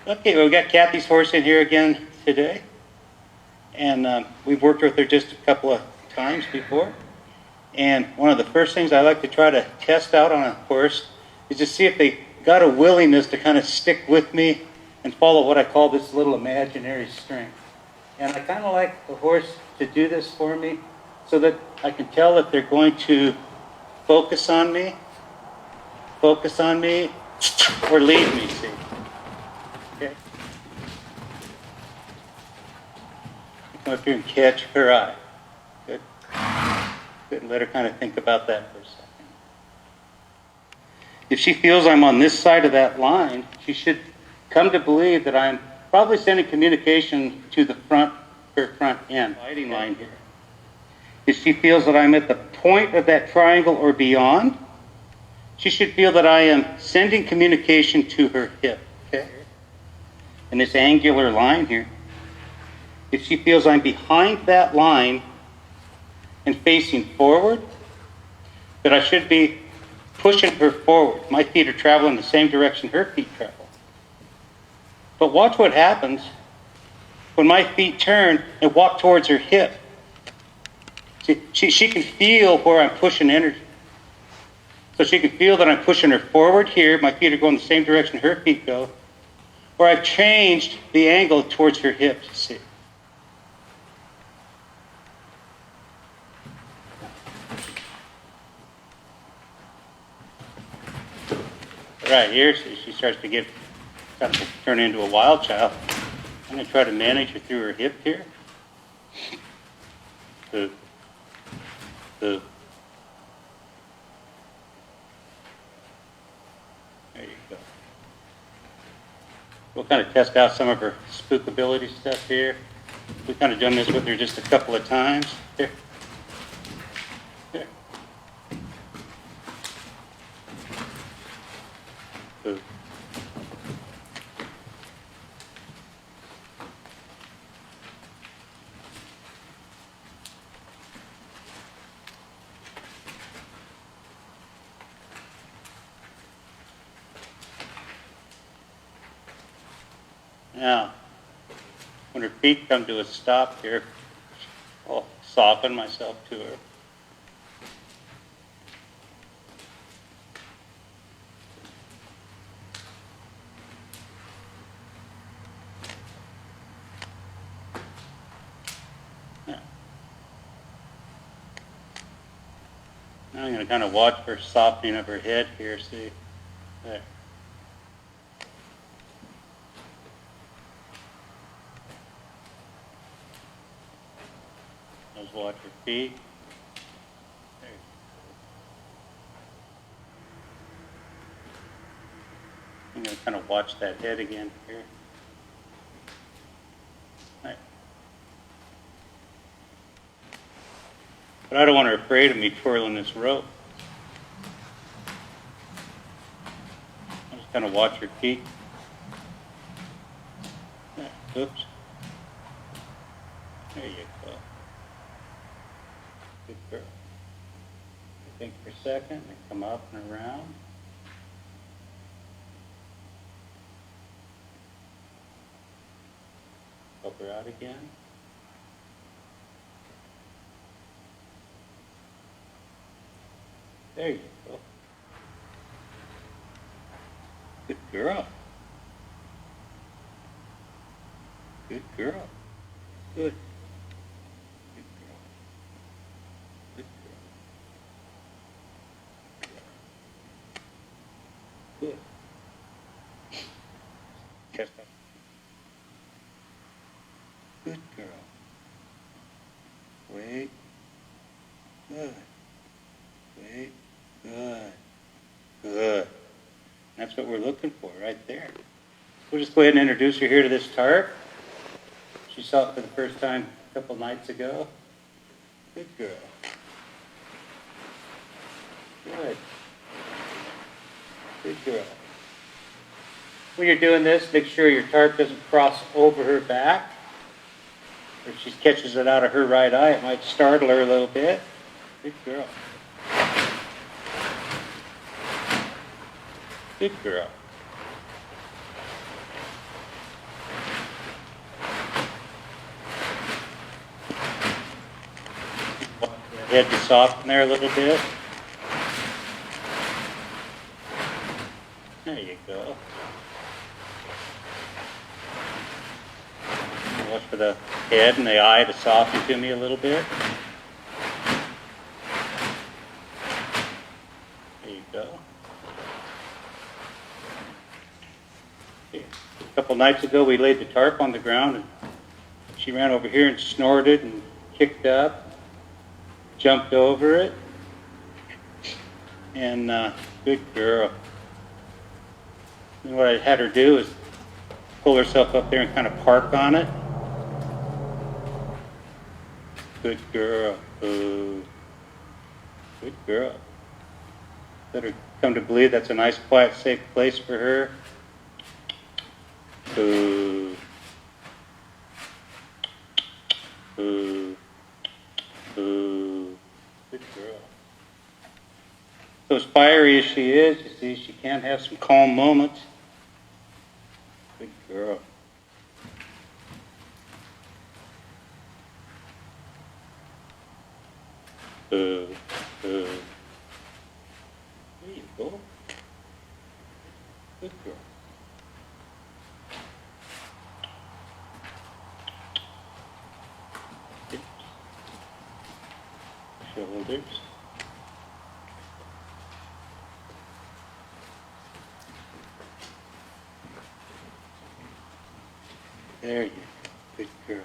Okay, well, we got Kathy's horse in here again today. And we've worked with her just a couple of times before. And one of the first things I like to try to test out on a horse is to see if they got a willingness to kind of stick with me and follow what I call this little imaginary string. And I kind of like the horse to do this for me so that I can tell if they're going to focus on me, or leave me, see. Okay. Come up here and catch her eye. Good. Good. And let her kind of think about that for a second. If she feels I'm on this side of that line, she should come to believe that I'm probably sending communication to the front, her front end, lighting line here. If she feels that I'm at the point of that triangle or beyond, she should feel that I am sending communication to her hip. Okay? And this angular line here. If she feels I'm behind that line and facing forward, that I should be pushing her forward. My feet are traveling the same direction her feet travel. But watch what happens when my feet turn and walk towards her hip. See, she can feel where I'm pushing energy. So she can feel that I'm pushing her forward here. My feet are going the same direction her feet go. Or I've changed the angle towards her hips, see. Right here, she starts to turn into a wild child. I'm going to try to manage her through her hip here. There you go. We'll kind of test out some of her spookability stuff here. We've kind of done this with her just a couple of times. Here. Here. Good. Now, when her feet come to a stop here, I'll soften myself to her. Now I'm going to kind of watch for softening of her head here, see? There. Let's watch her feet. There you go. I'm going to kind of watch that head again here. Right. But I don't want her afraid of me twirling this rope. I'll just kind of watch her feet. Oops. There you go. Good girl. Think for a second, and come up and around. Help her out again. There you go. Good girl. Good girl. Good. Good. Chest up. Good girl. Wait. Good. Wait. Good. Good. That's what we're looking for right there. We'll just go ahead and introduce her here to this tarp. She saw it for the first time a couple nights ago. Good girl. Good. Good girl. When you're doing this, make sure your tarp doesn't cross over her back. Or if she catches it out of her right eye, it might startle her a little bit. Good girl. Good girl. head to soften there a little bit. There you go. Watch for the head and the eye to soften to me a little bit. There you go. Okay. A couple nights ago, we laid the tarp on the ground, and she ran over here and snorted and kicked up, jumped over it, and good girl. And what I had her do is pull herself up there and kind of park on it. Good girl. Ooh. Good girl. Let her come to believe that's a nice, quiet, safe place for her. Ooh. Ooh. Ooh. Good girl. So as fiery as she is, you see, she can have some calm moments. Good girl. There you go. Good girl. Hips. Shoulders. There you go. Good girl.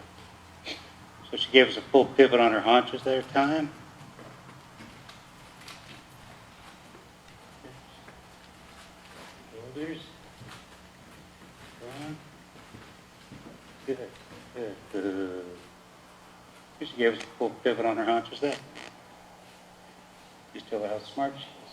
So she gave us a full pivot on her haunches there, time. Shoulders. Front. Good. Good. Good. She gave us a full pivot on her haunches there. You still how smart she is.